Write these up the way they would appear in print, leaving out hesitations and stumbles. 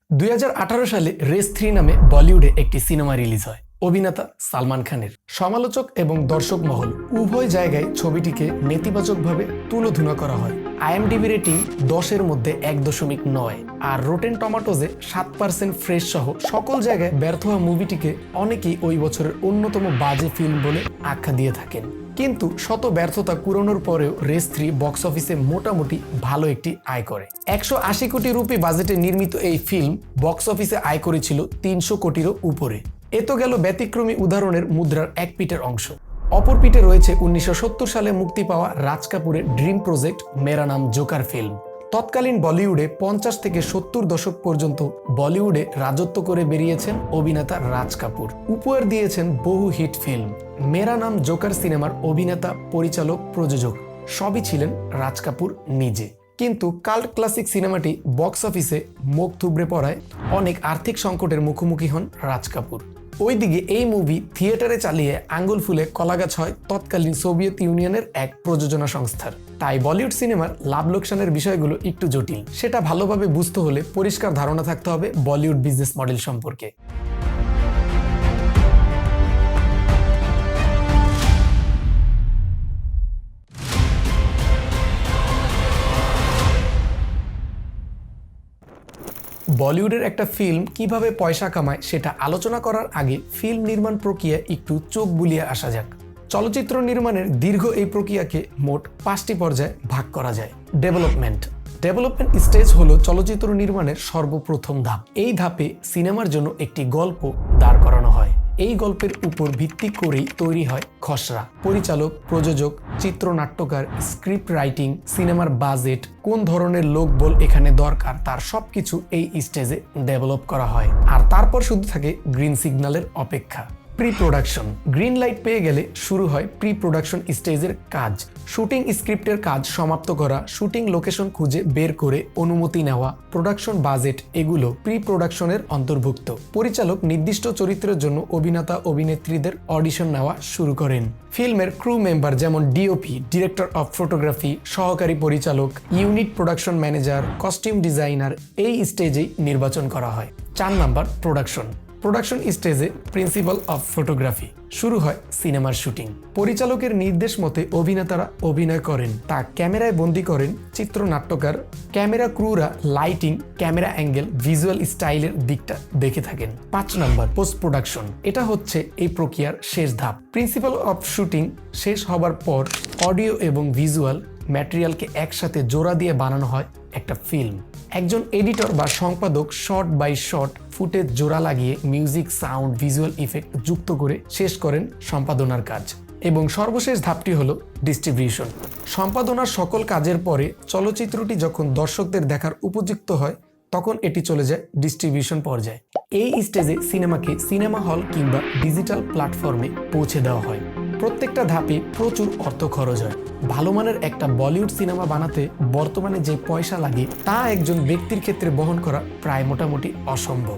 2018 সালে রেস 3 নামে বলিউডে একটি সিনেমা রিলিজ হয় অভিনেতা সালমান খানের। সমালোচক এবং দর্শক মহল উভয় জায়গায় ছবিটিকে নেতিবাচকভাবে তুলোধনা করা হয়। আইএমডিবি রেটিং 10-এর মধ্যে 1.9 আর রোটেন টমেটোজে 7% ফ্রেশ সহ সকল জায়গায় ব্যর্থ হওয়া মুভিটিকে অনেকেই ওই বছরের অন্যতম বাজে ফিল্ম বলে আখ্যা দিয়ে থাকেন। কিন্তু শত ব্যর্থতা কুড়ানোর পরেও রেস 3 বক্স অফিসে মোটামুটি ভালো একটি আয় করে। 180 কোটি রুপি বাজেটে নির্মিত এই ফিল্ম বক্স অফিসে আয় করেছিল 300 কোটিরও উপরে। এ তো গেল ব্যতিক্রমী উদাহরণের মুদ্রার এক পিঠের অংশ। অপর পিঠে রয়েছে 1970 সালে মুক্তি পাওয়া রাজ কাপুরের ড্রিম প্রজেক্ট মেরা নাম জোকার ফিল্ম। তৎকালীন বলিউডে 50 থেকে 70 দশক পর্যন্ত বলিউডে রাজত্ব করে বেরিয়েছেন অভিনেতা রাজ কাপুর। উপহার দিয়েছেন বহু হিট ফিল্ম। মেরা নাম জোকার সিনেমার অভিনেতা, পরিচালক, প্রযোজক সবই ছিলেন রাজ কাপুর নিজে। কিন্তু কাল্ট ক্লাসিক সিনেমাটি বক্স অফিসে মুখ থুবড়ে পড়ায় অনেক আর্থিক সংকটের মুখোমুখি হন রাজ কাপুর। ওইদিকে এই মুভি থিয়েটারে চালিয়ে আঙ্গুল ফুলে কলাগাছ হয় তৎকালীন সোভিয়েত ইউনিয়নের এক প্রযোজনা সংস্থার। তাই বলিউড সিনেমার লাভ লোকসানের বিষয়গুলো একটু জটিল। সেটা ভালোভাবে বুঝতে হলে পরিষ্কার ধারণা থাকতে হবে বলিউড বিজনেস মডেল সম্পর্কে। বলিউডের একটা ফিল্ম কিভাবে পয়সা কামায় সেটা আলোচনা করার আগে ফিল্ম নির্মাণ প্রক্রিয়া একটু চোখ বুলিয়ে আসা যাক। চলচ্চিত্র নির্মাণের দীর্ঘ এই প্রক্রিয়াকে মোট 5টি পর্যায়ে ভাগ করা যায়। ডেভেলপমেন্ট স্টেজ হলো চলচ্চিত্র নির্মাণের সর্বপ্রথম ধাপ। এই ধাপে সিনেমার জন্য একটি গল্প দাঁড় করানো হয়। এই গল্পের উপর ভিত্তি করেই তৈরি হয় খসড়া। পরিচালক, প্রযোজক, চিত্রনাট্যকার, স্ক্রিপ্ট রাইটিং, সিনেমার বাজেট, কোন ধরনের লোকবল এখানে দরকার তার সবকিছু এই স্টেজে ডেভেলপ করা হয়। আর তারপর শুধু থাকে গ্রিন সিগন্যালের অপেক্ষা। Pre production. গ্রিন লাইট পেয়ে গেলে শুরু হয় প্রি প্রোডাকশন স্টেজের কাজ। শুটিং স্ক্রিপ্টের কাজ সমাপ্ত করা, শুটিং লোকেশন খুঁজে বের করে অনুমতি নেওয়া, প্রোডাকশন বাজেট, এগুলো প্রি প্রোডাকশনের অন্তর্ভুক্ত। পরিচালক নির্দিষ্ট চরিত্রের জন্য অভিনেতা অভিনেত্রীদের অডিশন নেওয়া শুরু করেন। ফিল্মের ক্রু মেম্বার যেমন ডিওপি, ডিরেক্টর অফ ফটোগ্রাফি, সহকারী পরিচালক, unit production manager, costume designer এই স্টেজেই নির্বাচন করা হয়। 4 নাম্বার প্রোডাকশন স্টেজে প্রিন্সিপাল অফ ফটোগ্রাফি। শুরু হয় সিনেমার শুটিং। পরিচালকের নির্দেশ মতে অভিনেতারা অভিনয় করেন, তা ক্যামেরায় বন্দি করেন চিত্রনাট্যকার। ক্যামেরা ক্রুরা লাইটিং, ক্যামেরা অ্যাঙ্গেল, ভিজুয়াল স্টাইলের দিকটা দেখে থাকেন। 5 নাম্বার পোস্ট প্রোডাকশন। এটা হচ্ছে এই প্রক্রিয়ার শেষ ধাপ। প্রিন্সিপাল অফ শুটিং শেষ হবার পর অডিও এবং ভিজুয়াল ম্যাটেরিয়ালকে একসাথে জোড়া দিয়ে বানানো হয় একটা ফিল্ম। একজন এডিটর বা সম্পাদক শট বাই শট ফুটেজ জোড়া লাগিয়ে মিউজিক, সাউন্ড, ভিজুয়াল ইফেক্ট যুক্ত করে শেষ করেন সম্পাদনার কাজ। এবং সর্বশেষ ধাপটি হলো ডিস্ট্রিবিউশন। সম্পাদনার সকল কাজের পরে চলচ্চিত্রটি যখন দর্শকদের দেখার উপযুক্ত হয় তখন এটি চলে যায় ডিস্ট্রিবিউশন পর্যায়ে। এই স্টেজে সিনেমাকে সিনেমা হল কিংবা ডিজিটাল প্ল্যাটফর্মে পৌঁছে দেওয়া হয়। প্রত্যেকটা ধাপে প্রচুর অর্থ খরচ হয়। ভালো মানের একটা বলিউড সিনেমা বানাতে বর্তমানে যে পয়সা লাগে তা একজন ব্যক্তির ক্ষেত্রে বহন করা প্রায় মোটামুটি অসম্ভব।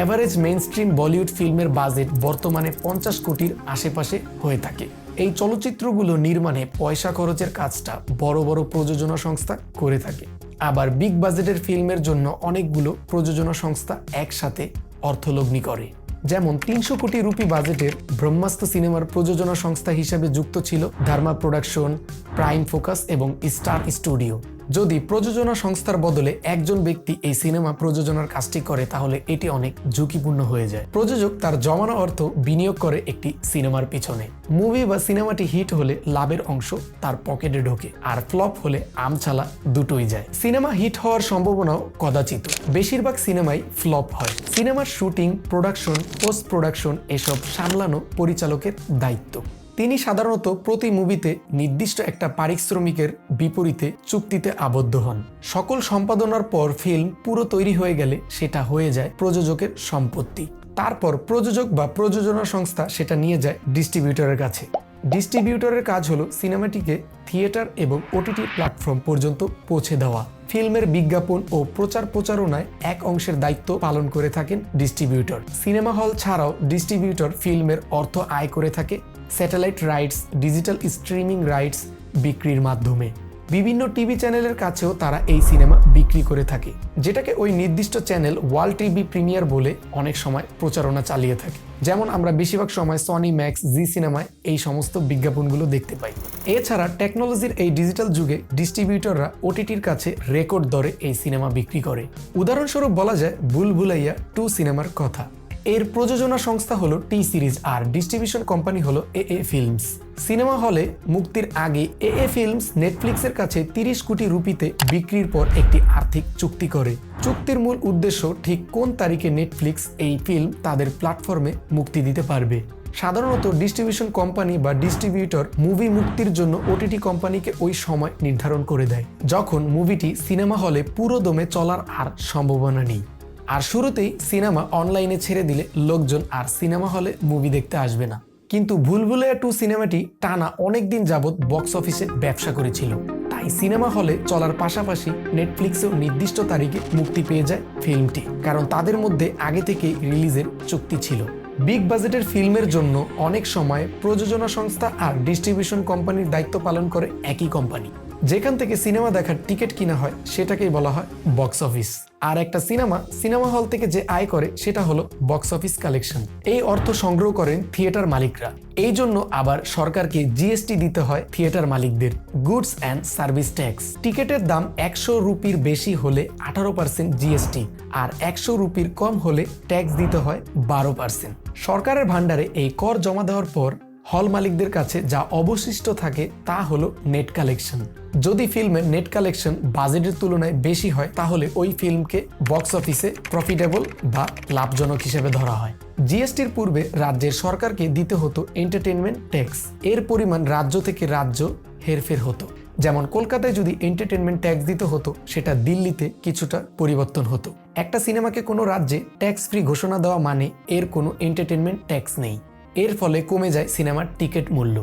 এভারেজ মেইনস্ট্রিম বলিউড ফিল্মের বাজেট বর্তমানে 50 কোটির আশেপাশে হয়ে থাকে। এই চলচ্চিত্রগুলো নির্মাণে পয়সা খরচের কাজটা বড় বড় প্রযোজনা সংস্থা করে থাকে। আবার বিগ বাজেটের ফিল্মের জন্য অনেকগুলো প্রযোজনা সংস্থা একসাথে অর্থলগ্নি করে। যেমন 300 কোটি রুপি বাজেটের ব্রহ্মাস্ত্র সিনেমার প্রযোজনা সংস্থা হিসেবে যুক্ত ছিল ধর্মা প্রোডাকশন, প্রাইম ফোকাস এবং স্টার স্টুডিও। যদি প্রযোজনা সংস্থার বদলে একজন ব্যক্তি এই সিনেমা প্রযোজনার কাজটি করে তাহলে এটি অনেক ঝুঁকিপূর্ণ হয়ে যায়। প্রযোজক তার জমানো অর্থ বিনিয়োগ করে একটি সিনেমার পিছনে। মুভি বা সিনেমাটি হিট হলে লাভের অংশ তার পকেটে ঢোকে, আর ফ্লপ হলে আমছালা দুটোই যায়। সিনেমা হিট হওয়ার সম্ভাবনাও কদাচিৎ। বেশিরভাগ সিনেমাই ফ্লপ হয়। সিনেমার শুটিং, প্রোডাকশন, পোস্ট প্রোডাকশন এসব সামলানো পরিচালকের দায়িত্ব। তিনি সাধারণত প্রতি মুভিতে নির্দিষ্ট একটা পারিশ্রমিকের বিপরীতে চুক্তিতে আবদ্ধ হন। সকল সম্পাদনার পর ফিল্ম পুরো তৈরি হয়ে গেলে সেটা হয়ে যায় প্রযোজকের সম্পত্তি। তারপর প্রযোজক বা প্রযোজনা সংস্থা সেটা নিয়ে যায় ডিস্ট্রিবিউটরের কাছে। ডিস্ট্রিবিউটরের কাজ হলো সিনেমাটিকে থিয়েটার এবং ওটিটি প্ল্যাটফর্ম পর্যন্ত পৌঁছে দেওয়া। ফিল্মের বিজ্ঞাপন ও প্রচারণায় এক অংশের দায়িত্ব পালন করে থাকেন ডিস্ট্রিবিউটর। সিনেমা হল ছাড়াও ডিস্ট্রিবিউটর ফিল্মের অর্থ আয় করে থাকে satellite rights, digital streaming rights বিক্রির মাধ্যমে। বিভিন্ন টিভি চ্যানেলের কাছেও তারা এই সিনেমা বিক্রি করে থাকে, যেটাকে ওই নির্দিষ্ট চ্যানেল ওয়ার্ল্ড টিভি প্রিমিয়ার বলে অনেক সময় প্রচারণা চালিয়ে থাকে। যেমন আমরা বেশিরভাগ সময় সনি ম্যাক্স, জি সিনেমায় এই সমস্ত বিজ্ঞাপনগুলো দেখতে পাই। এছাড়া টেকনোলজির এই ডিজিটাল যুগে ডিস্ট্রিবিউটররা ওটিটির কাছে রেকর্ড দরে এই সিনেমা বিক্রি করে। উদাহরণস্বরূপ বলা যায় ভুল ভুলাইয়া 2 সিনেমার কথা। এর প্রযোজনা সংস্থা হলো টি সিরিজ আর ডিস্ট্রিবিউশন কোম্পানি হলো এএ ফিল্মস। সিনেমা হলে মুক্তির আগে এএ ফিল্মস নেটফ্লিক্সের কাছে 30 কোটি রুপিতে বিক্রির পর একটি আর্থিক চুক্তি করে। চুক্তির মূল উদ্দেশ্য ঠিক কোন তারিখে নেটফ্লিক্স এই ফিল্ম তাদের প্ল্যাটফর্মে মুক্তি দিতে পারবে। সাধারণত ডিস্ট্রিবিউশন কোম্পানি বা ডিস্ট্রিবিউটর মুভি মুক্তির জন্য ওটিটি কোম্পানিকে ওই সময় নির্ধারণ করে দেয় যখন মুভিটি সিনেমা হলে পুরো দমে চলার আর সম্ভাবনা নেই। আর শুরুতেই সিনেমা অনলাইনে ছেড়ে দিলে লোকজন আর সিনেমা হলে মুভি দেখতে আসবে না। কিন্তু ভুল ভুলাইয়া 2 সিনেমাটি টানা অনেক দিন যাবৎ বক্স অফিসে ব্যবসা করেছিল, তাই সিনেমা হলে চলার পাশাপাশি নেটফ্লিক্সেও নির্দিষ্ট তারিখে মুক্তি পেয়ে যায় ফিল্মটি, কারণ তাদের মধ্যে আগে থেকেই রিলিজের চুক্তি ছিল। বিগ বাজেটের ফিল্মের জন্য অনেক সময় প্রযোজনা সংস্থা আর ডিস্ট্রিবিউশন কোম্পানির দায়িত্ব পালন করে একই কোম্পানি। যেখান থেকে সিনেমা দেখার টিকিট কিনা হয় সেটাকেই বলা হয় বক্স অফিস। আর একটা সিনেমা হল থেকে যে আয় করে সেটা হলো বক্স অফিস কালেকশন। এই অর্থ সংগ্রহ করেন থিয়েটার মালিকরা। এই জন্য আবার সরকারকে জিএসটি দিতে হয় থিয়েটার মালিকদের, গুডস অ্যান্ড সার্ভিস ট্যাক্স। টিকিটের দাম 100 রুপির বেশি হলে 18% জিএসটি আর 100 রুপির কম হলে ট্যাক্স দিতে হয় 12%। সরকারের ভান্ডারে এই কর জমা দেওয়ার পর হল মালিকদের কাছে যা অবশিষ্ট থাকে তা হলো নেট কালেকশন। যদি ফিল্মের নেট কালেকশন বাজেটের তুলনায় বেশি হয় তাহলে ওই ফিল্মকে বক্স অফিসে প্রফিটেবল বা লাভজনক হিসেবে ধরা হয়। জিএসটির পূর্বে রাজ্যের সরকারকে দিতে হতো এন্টারটেনমেন্ট ট্যাক্স। এর পরিমাণ রাজ্য থেকে রাজ্য হেরফের হতো। যেমন কলকাতায় যদি এন্টারটেনমেন্ট ট্যাক্স দিতে হতো সেটা দিল্লিতে কিছুটা পরিবর্তন হতো। একটা সিনেমাকে কোনো রাজ্যে ট্যাক্স ফ্রি ঘোষণা দেওয়া মানে এর কোনো এন্টারটেনমেন্ট ট্যাক্স নেই। এর ফলে কমে যায় সিনেমার টিকিট মূল্য।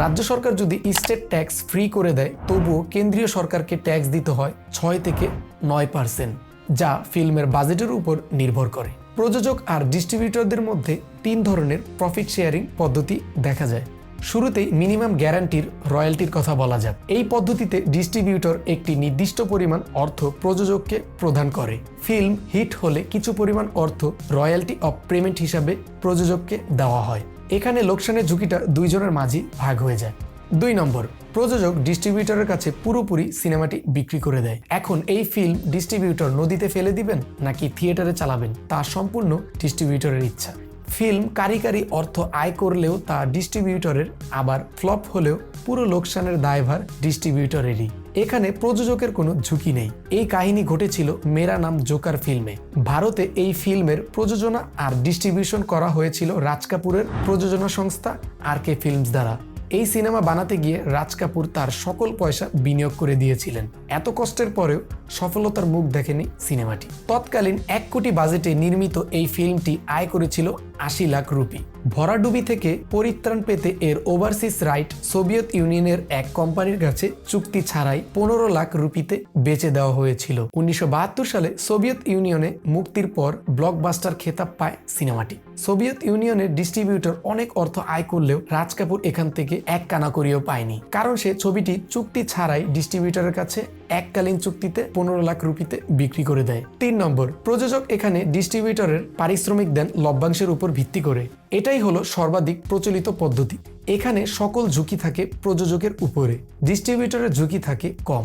রাজ্য সরকার যদি স্টেট ট্যাক্স ফ্রি করে দেয় তবুও কেন্দ্রীয় সরকারকে ট্যাক্স দিতে হয় 6 থেকে 9%, যা ফিল্মের বাজেটের উপর নির্ভর করে। প্রযোজক আর ডিস্ট্রিবিউটরদের মধ্যে 3 ধরনের প্রফিট শেয়ারিং পদ্ধতি দেখা যায়। শুরুতেই মিনিমাম গ্যারান্টির রয়্যালটির কথা বলা যাক। এই পদ্ধতিতে ডিস্ট্রিবিউটর একটি নির্দিষ্ট পরিমাণ অর্থ প্রযোজককে প্রদান করে। ফিল্ম হিট হলে কিছু পরিমাণ অর্থ রয়্যালটি অফ পেমেন্ট হিসাবে প্রযোজককে দেওয়া হয়। এখানে লোকসানের ঝুঁকিটা দুইজনের মাঝেই ভাগ হয়ে যায়। 2 নম্বর, প্রযোজক ডিস্ট্রিবিউটরের কাছে পুরোপুরি সিনেমাটি বিক্রি করে দেয়। এখন এই ফিল্ম ডিস্ট্রিবিউটর নদীতে ফেলে দিবেন নাকি থিয়েটারে চালাবেন তা সম্পূর্ণ ডিস্ট্রিবিউটরের ইচ্ছা। ফিল্ম কারি অর্থ আয় করলেও তা ডিস্ট্রিবিউটরের, আবার ফ্লপ হলেও পুরো লোকসানের দায়ভার ডিস্ট্রিবিউটরেরই। এখানে প্রযোজকের কোনো ঝুঁকি নেই। এই কাহিনী ঘটেছিল মেরা নাম জোকার ফিল্মে। ভারতে এই ফিল্মের প্রযোজনা আর ডিস্ট্রিবিউশন করা হয়েছিল রাজ কাপুরের প্রযোজনা সংস্থা আরকে ফিল্মস দ্বারা। এই সিনেমা বানাতে গিয়ে রাজ কাপুর তার সকল পয়সা বিনিয়োগ করে দিয়েছিলেন। এত কষ্টের পরেও সফলতার মুখ দেখেনি সিনেমাটি। তৎকালীন 1 কোটি বাজেটে নির্মিত এই ফিল্মটি আয় করেছিল 80 লাখ রুপি। ভরাডুবি থেকে পরিত্রাণ পেতে এর ওভারসিজ রাইট সোভিয়েত ইউনিয়নের এক কোম্পানির কাছে চুক্তি ছাড়াই 15 লাখ রুপিতে বেচে দেওয়া হয়েছিল। 1972 সালে সোভিয়েত ইউনিয়নে মুক্তির পর ব্লকবাস্টার খেতাব পায় সিনেমাটি। সোভিয়েত ইউনিয়নের ডিস্ট্রিবিউটর অনেক অর্থ আয় করলেও রাজ কাপুর এখান থেকে এক কানাকড়িও পায়নি, কারণ সে ছবিটি চুক্তি ছাড়াই ডিস্ট্রিবিউটরের কাছে এককালীন চুক্তিতে 15 লাখ রুপিতে বিক্রি করে দেয়। 3 নম্বর, প্রযোজক এখানে ডিস্ট্রিবিউটরের পারিশ্রমিক দেন লভ্যাংশের উপর ভিত্তি করে। এটাই হলো সর্বাধিক প্রচলিত পদ্ধতি। এখানে সকল ঝুঁকি থাকে প্রযোজকের উপরে, ডিস্ট্রিবিউটরের ঝুঁকি থাকে কম।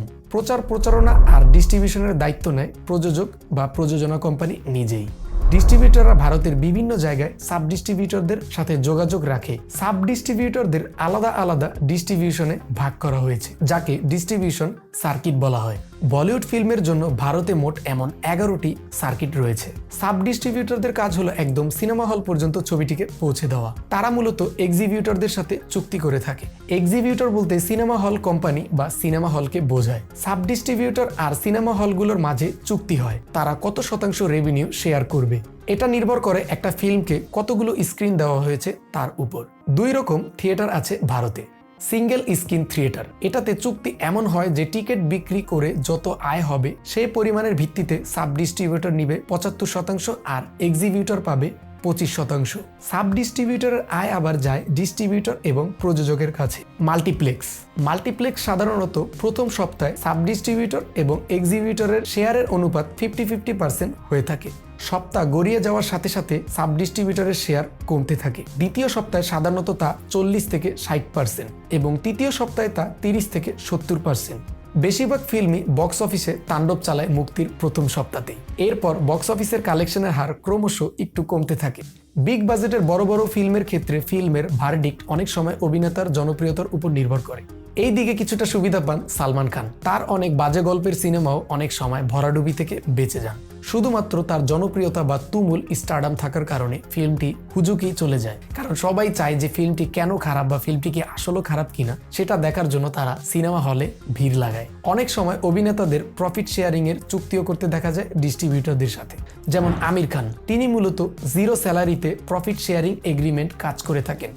প্রচারণা আর ডিস্ট্রিবিউশনের দায়িত্ব নেয় প্রযোজক বা প্রযোজনা কোম্পানি নিজেই। ডিস্ট্রিবিউটররা ভারতের বিভিন্ন জায়গায় সাব ডিস্ট্রিবিউটরদের সাথে যোগাযোগ রাখে। সাব ডিস্ট্রিবিউটরদের আলাদা আলাদা ডিস্ট্রিবিউশনে ভাগ করা হয়েছে, যাকে ডিস্ট্রিবিউশন সার্কিট বলা হয়। বলিউড ফিল্মের জন্য ভারতে মোট এমন 11টি সার্কিট রয়েছে। সাব ডিস্ট্রিবিউটরদের কাজ হলো একদম সিনেমা হল পর্যন্ত ছবিটিকে পৌঁছে দেওয়া। তারা মূলত এক্সিবিউটরদের সাথে চুক্তি করে থাকে। এক্সিবিউটর বলতে সিনেমা হল কোম্পানি বা সিনেমা হলকে বোঝায়। সাব ডিস্ট্রিবিউটর আর সিনেমা হলগুলোর মাঝে চুক্তি হয় তারা কত শতাংশ রেভিনিউ শেয়ার করবে। এটা নির্ভর করে একটা ফিল্মকে কতগুলো স্ক্রিন দেওয়া হয়েছে তার উপর। 2 রকম থিয়েটার আছে ভারতে। সিঙ্গেল স্ক্রিন থিয়েটার, এটাতে চুক্তি এমন হয় যে টিকিট বিক্রি করে যত আয় হবে সেই পরিমাণের ভিত্তিতে সাব ডিস্ট্রিবিউটর নিবে 75% আর এক্সিবিউটর পাবে 25%। সাব ডিস্ট্রিবিউটরের আয় আবার যায় ডিস্ট্রিবিউটর এবং প্রযোজকের কাছে। মাল্টিপ্লেক্স সাধারণত প্রথম সপ্তাহে সাব ডিস্ট্রিবিউটর এবং এক্সিবিউটরের শেয়ারের অনুপাত 50-50% হয়ে থাকে। সপ্তাহ গড়িয়ে যাওয়ার সাথে সাথে সাব ডিস্ট্রিবিউটরের শেয়ার কমতে থাকে। দ্বিতীয় সপ্তাহে সাধারণত তা 40-60% এবং তৃতীয় সপ্তাহে তা 30-70%। বেশিরভাগ ফিল্মই বক্স অফিসে তাণ্ডব চালায় মুক্তির প্রথম সপ্তাহতেই। এরপর বক্স অফিসের কালেকশনের হার ক্রমশ একটু কমতে থাকে। বিগ বাজেটের বড় বড় ফিল্মের ক্ষেত্রে ফিল্মের ভার্ডিক্ট অনেক সময় অভিনেতার জনপ্রিয়তার উপর নির্ভর করে। এই দিকে কিছুটা সুবিধা পান সালমান খান। তার অনেক বাজে গল্পের সিনেমাও অনেক সময় ভরাডুবি থেকে বেঁচে যান। শুধুমাত্র তার জনপ্রিয়তা বা তুমুল স্টারডাম থাকার কারণে ফিল্মটি হুজুকেই চলে যায়, কারণ সবাই চায় যে ফিল্মটি কেন খারাপ বা ফিল্মটি কি আসলে খারাপ কিনা সেটা দেখার জন্য তারা সিনেমা হলে ভিড় লাগায়। অনেক সময় অভিনেতাদের প্রফিট শেয়ারিং এর চুক্তিও করতে দেখা যায় ডিস্ট্রিবিউটরদের সাথে। যেমন আমির খান, তিনি মূলত জিরো স্যালারিতে প্রফিট শেয়ারিং এগ্রিমেন্ট কাজ করে থাকেন।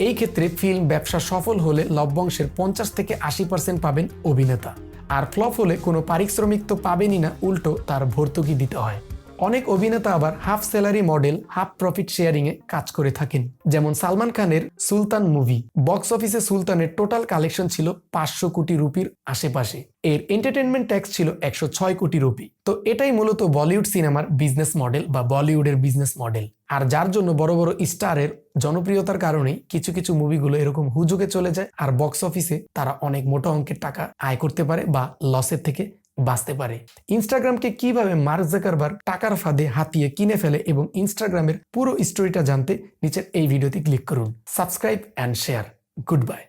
এই ক্ষেত্রে ফিল্ম ব্যবসা সফল হলে লভ্যাংশের 50-80% পাবেন অভিনেতা, আর ফ্লপ হলে কোনো পারিশ্রমিক তো পাবেনই না, উল্টো তার ভর্তুকি দিতে হয়। অনেক অভিনেতা আবার half salary model, half profit sharing এ কাজ করে থাকেন। যেমন সালমান খানের সুলতান মুভি, বক্স অফিসে সুলতানের টোটাল কালেকশন ছিল 500 কোটি রুপির আশেপাশে। এর এন্টারটেনমেন্ট ট্যাক্স ছিল 106 কোটি রুপি। তো এটাই মূলত বলিউড সিনেমার বিজনেস মডেল বা বলিউডের বিজনেস মডেল। আর যার জন্য বড় বড় স্টারের জনপ্রিয়তার কারণেই কিছু কিছু মুভিগুলো এরকম হুজুকে চলে যায়, আর বক্স অফিসে তারা অনেক মোটা অঙ্কের টাকা আয় করতে পারে বা লসের থেকে বাঁচতে পারে। ইনস্টাগ্রামকে কিভাবে মার্ক জাকারবার্গ টাকার ফাঁদে হাতিয়ে কিনে ফেলে এবং ইনস্টাগ্রামের পুরো স্টোরিটা জানতে নিচের এই ভিডিওতে ক্লিক করুন। Subscribe and share. Good bye.